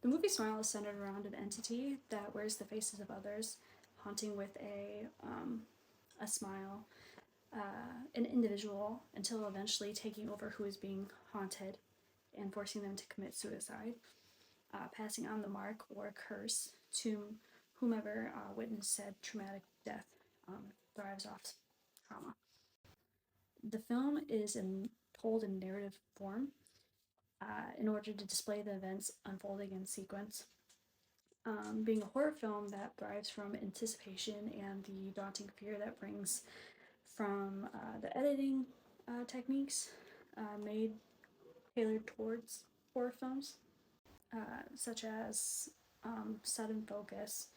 The movie Smile is centered around an entity that wears the faces of others, haunting with a smile an individual until eventually taking over who is being haunted and forcing them to commit suicide, passing on the mark or curse to whomever witnessed said traumatic death, thrives off trauma. The film is told in narrative form in order to display the events unfolding in sequence. Being a horror film that thrives from anticipation and the daunting fear that brings from the editing techniques made tailored towards horror films, such as sudden focus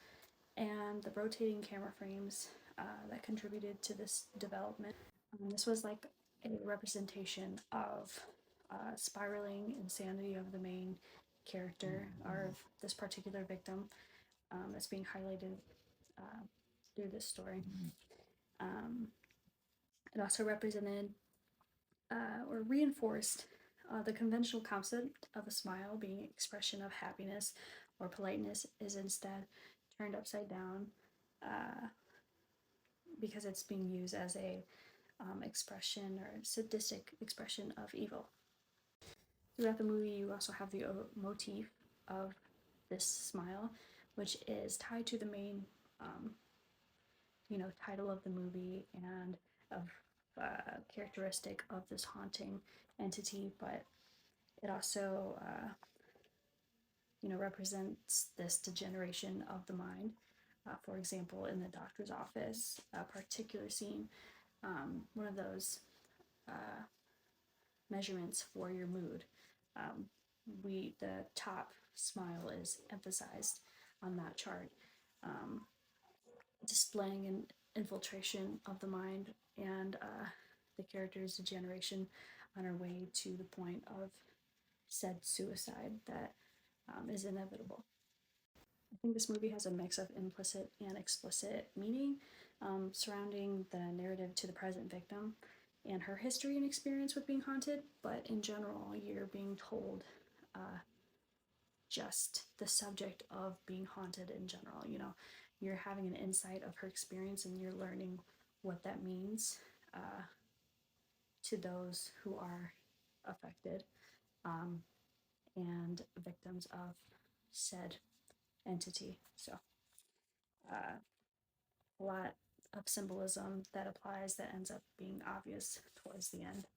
and the rotating camera frames that contributed to this development. This was like a representation of spiraling insanity of the main character or of this particular victim that's being highlighted through this story. Um, it also represented or reinforced the conventional concept of a smile being an expression of happiness or politeness is instead turned upside down because it's being used as a expression or sadistic expression of evil. Throughout the movie, you also have the motif of this smile, which is tied to the main, title of the movie and of characteristic of this haunting entity, but it also, represents this degeneration of the mind. For example, in the doctor's office, a particular scene, one of those measurements for your mood. The top smile is emphasized on that chart, displaying an infiltration of the mind and the character's degeneration on her way to the point of said suicide that is inevitable. I think this movie has a mix of implicit and explicit meaning surrounding the narrative to the present victim and her history and experience with being haunted, but in general, you're being told just the subject of being haunted in general. You're having an insight of her experience and you're learning what that means to those who are affected and victims of said entity. So, a lot of symbolism that applies that ends up being obvious towards the end.